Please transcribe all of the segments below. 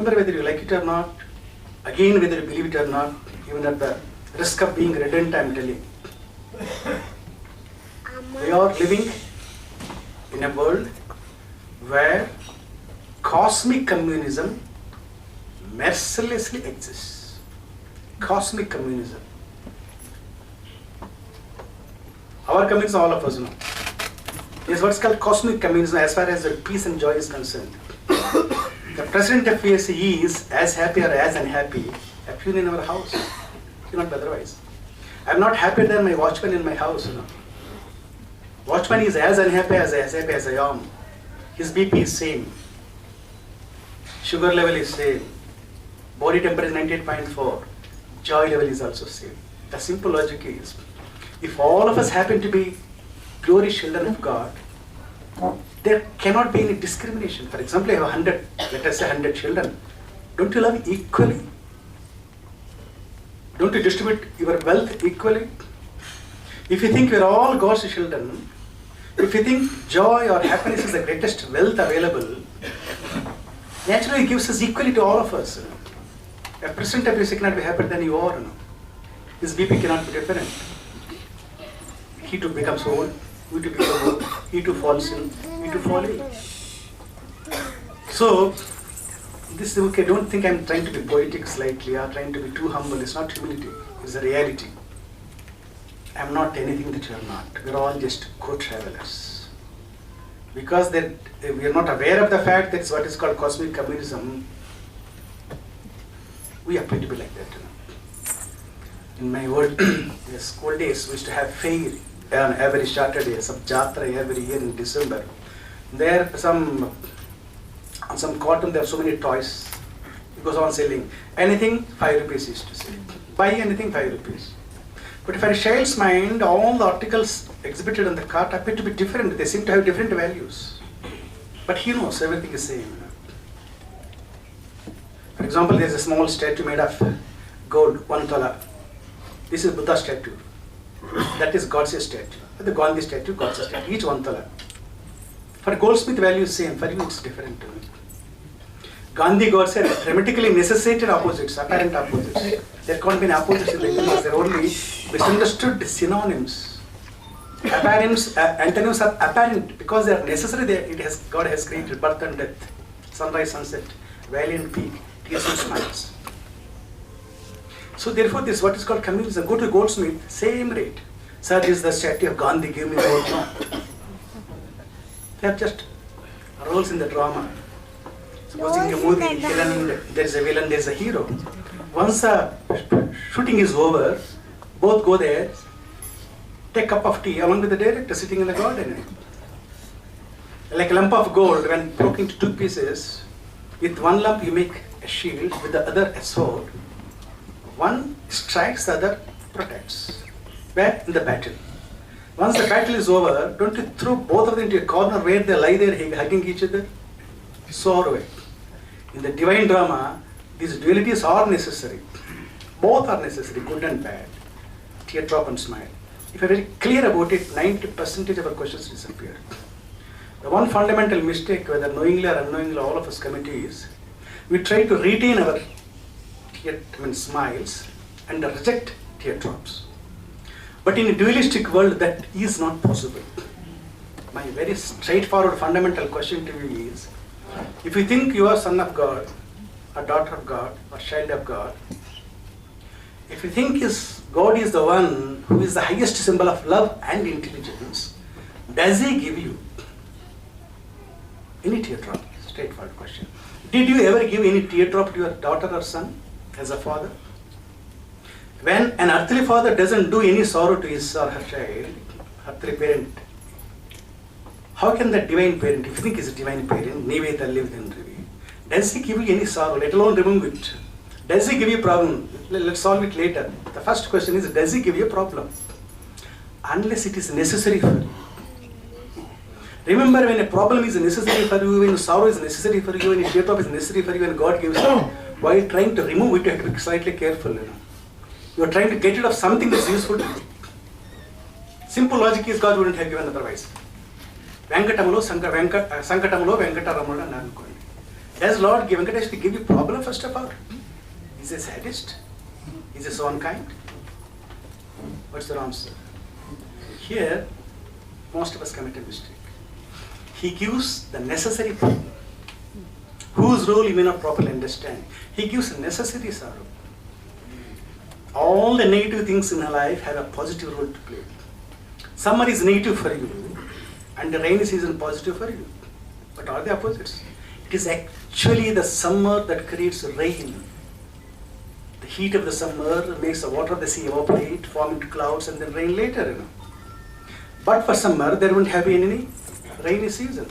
Remember, whether you like it or not, again whether you believe it or not, even at the risk of being redundant, I am telling. We are living in a world where cosmic communism mercilessly exists. Cosmic communism. Our communism, all of us know, is what's called cosmic communism as far as the peace and joy is concerned. The president of PSE is as happy or as unhappy if you're in our house. You're not otherwise. I'm not happier than my watchman in my house. Watchman is as unhappy as I am. His BP is same. Sugar level is same. Body temperature is 98.4. Joy level is also same. The simple logic is, if all of us happen to be glorious children of God, there cannot be any discrimination. For example, you have 100, let us say 100 children. Don't you love equally? Don't you distribute your wealth equally? If you think we are all God's children, if you think joy or happiness is the greatest wealth available, naturally it gives us equally to all of us. A president of PSE cannot be happier than you are. His BP cannot be different. He too becomes old, we too become old, he too falls in, we too fall in. So, this is okay, don't think I'm trying to be poetic slightly or trying to be too humble. It's not humility, it's a reality. I'm not anything that you are not. We're all just co-travelers. Because that we are not aware of the fact that it's what is called cosmic communism, we appear to be like that. In my old school days, we used to have fair on every Saturday, some jatra every year in December. There, on some cotton, there are so many toys. It goes on selling. Anything, 5 rupees used to say. Buy anything, 5 rupees. But for a child's mind, all the articles exhibited on the cart appear to be different. They seem to have different values. But he knows everything is same. For example, there is a small statue made of gold, 1 tola. This is Buddha statue. That is God's statue. The Gandhi statue, God's statue. Each 1 tola. For goldsmith value is same. For you it's different. Gandhi, God said, dramatically necessitated opposites, apparent opposites. There can't be an opposites in the universe. There are only misunderstood synonyms. Apparents, antonyms are apparent because they are necessary. God has created birth and death, sunrise, sunset, valley and peak, tears and smiles. So therefore, this is what is called communism. Go to a goldsmith, same rate. Sir, this is the statue of Gandhi, give me the gold. No. They have just roles in the drama. Supposing a movie, there is a villain, there is a hero. Once the shooting is over, both go there, take a cup of tea along with the director sitting in the garden. Like a lump of gold, when broken into 2 pieces, with one lump you make a shield, with the other a sword. One strikes, the other protects. Where? In the battle. Once the battle is over, don't you throw both of them into a corner where they lie there hugging each other? So are we. In the divine drama, these dualities are necessary. Both are necessary, good and bad. Teardrop and smile. If you're very clear about it, 90% of our questions disappear. The one fundamental mistake, whether knowingly or unknowingly all of us commit is, we try to retain our smiles and reject teardrops. But in a dualistic world, that is not possible. My very straightforward fundamental question to you is, if you think you are son of God, or daughter of God, or child of God, if you think God is the one who is the highest symbol of love and intelligence, does He give you any teardrop? Straightforward question. Did you ever give any teardrop to your daughter or son as a father? When an earthly father doesn't do any sorrow to his or her child, earthly parent, how can that divine parent, if you think he's a divine parent, does he give you any sorrow, let alone remove it? Does he give you a problem? Let's solve it later. The first question is, does he give you a problem? Unless it is necessary for you. Remember, when a problem is necessary for you, when sorrow is necessary for you, when a teardrop is necessary for you, and God gives you, while trying to remove it, you have to be slightly careful. You are trying to get rid of something that's useful to you. Simple logic is God wouldn't have given otherwise. Venkatamalo, Sankatamalo, Venkataramala, and Ankondi. Does Lord Venkateshwara give you problem first of all? Is he a sadist? Is he so unkind? What's the answer? Here, most of us commit a mistake. He gives the necessary problem, whose role you may not properly understand. He gives a necessary sorrow. All the negative things in our life have a positive role to play. Summer is negative for you, and the rainy season positive for you. But are they opposites? It is actually the summer that creates rain. The heat of the summer makes the water of the sea evaporate, form into clouds, and then rain later. But for summer, there won't have been any rainy season.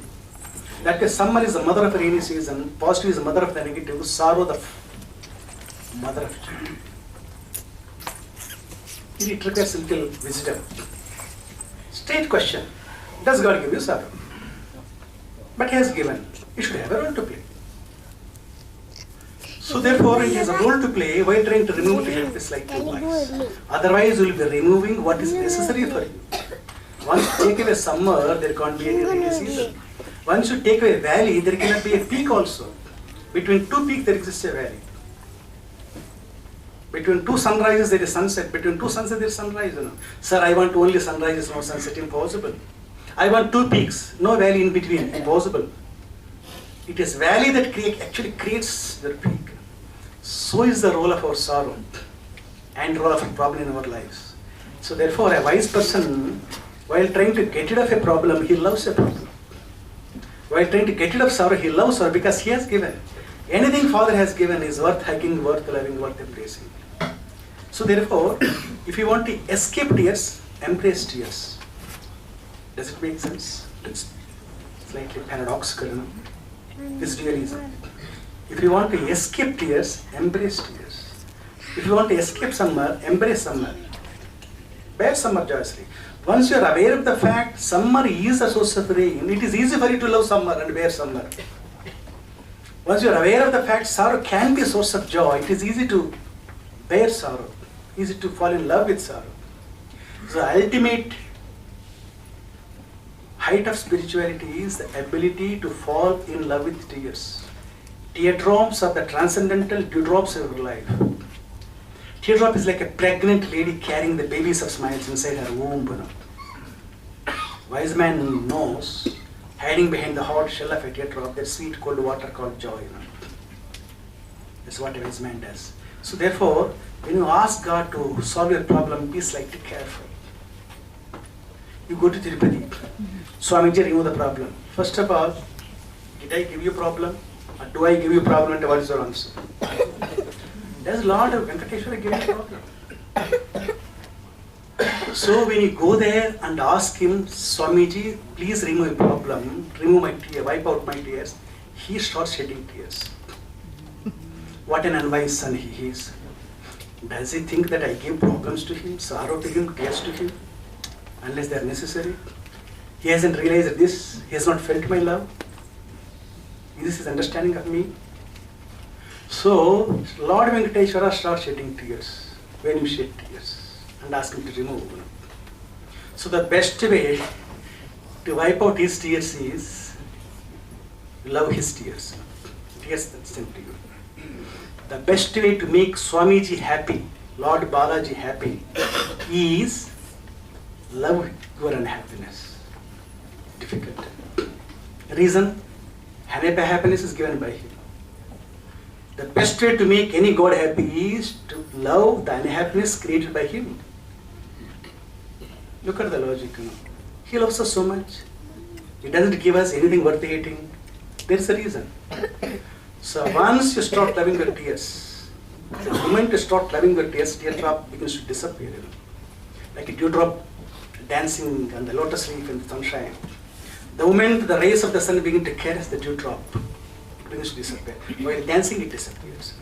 That is, summer is the mother of rainy season, positive is the mother of the negative, sorrow the mother of joy. It requires little wisdom. Straight question, does God give you sorrow? But He has given, He should have a role to play. So therefore, He has a role to play while trying to remove it, help is like wise. Otherwise, you will be removing what is necessary for you. Once you take away summer, there can't be any rainy season. Once you take away valley, there cannot be a peak also. Between two peaks, there exists a valley. Between two sunrises, there is sunset. Between two sunsets, there is sunrise. Sir, I want only sunrises, no sunset. Impossible. I want two peaks, no valley in between. Impossible. It is valley that actually creates the peak. So is the role of our sorrow and role of a problem in our lives. So therefore, a wise person, while trying to get rid of a problem, he loves a problem. While trying to get rid of sorrow, he loves sorrow because he has given. Anything Father has given is worth hugging, worth loving, worth embracing. So therefore, if you want to escape tears, embrace tears. Does it make sense? It's slightly paradoxical, This is realism. If you want to escape tears, embrace tears. If you want to escape summer, embrace summer. Bear summer joyously. Once you are aware of the fact summer is a source of rain, it is easy for you to love summer and bear summer. Once you are aware of the fact sorrow can be a source of joy, it is easy to bear sorrow, easy to fall in love with sorrow. So ultimate height of spirituality is the ability to fall in love with tears. Teardrops are the transcendental dewdrops of your life. Teardrop is like a pregnant lady carrying the babies of smiles inside her womb. Wise man knows, hiding behind the hot shell of a teardrop, that sweet cold water called joy. That's what a wise man does. So therefore, when you ask God to solve your problem, be slightly careful. You go to Tirupati, Swamiji, remove the problem. First of all, did I give you problem? Or do I give you problem, and what is your answer? Does Lord Venkateshwara give you problem? So when you go there and ask him, Swamiji, please remove a problem, remove my tear, wipe out my tears, he starts shedding tears. What an unwise son he is. Does he think that I give problems to him, sorrow to him, tears to him, unless they are necessary? He hasn't realized this, he has not felt my love. Is this his understanding of me? So, Lord Venkateshwara starts shedding tears when you shed tears and ask him to remove. So the best way to wipe out his tears is love his tears. Tears that sent to you. The best way to make Swamiji happy, Lord Balaji happy, is love your unhappiness. Difficult. Reason? Happiness is given by him. The best way to make any God happy is to love the unhappiness created by him. Look at the logic. He loves us so much. He doesn't give us anything worth hating. There is a reason. So once you start loving your tears, the moment you start loving your tears, teardrop begins to disappear. Like a dewdrop dancing on the lotus leaf in the sunshine. The moment the rays of the sun begin to caress the dewdrop, it begins to disappear. While dancing, it disappears.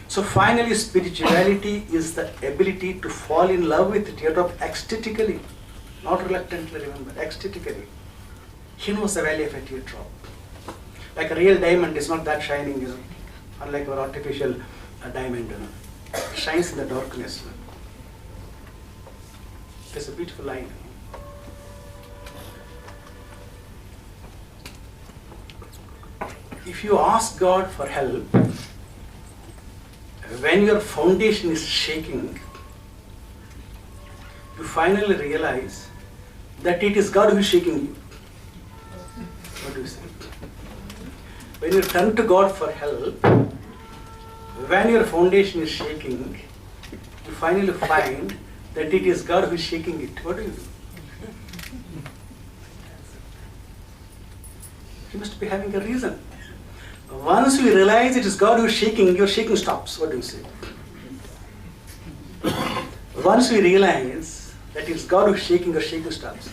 So finally, spirituality is the ability to fall in love with the teardrop ecstatically, not reluctantly, remember, ecstatically. He knows the value of a teardrop. Like a real diamond is not that shining, unlike our artificial diamond. It shines in the darkness. It's a beautiful line. If you ask God for help, when your foundation is shaking, you finally realize that it is God who is shaking you. What do you say? When you turn to God for help, when your foundation is shaking, you finally find that it is God who is shaking it. What do you do? You must be having a reason. Once you realize it is God who is shaking, your shaking stops. What do you say? Once we realize that it's God who is shaking, your shaking stops.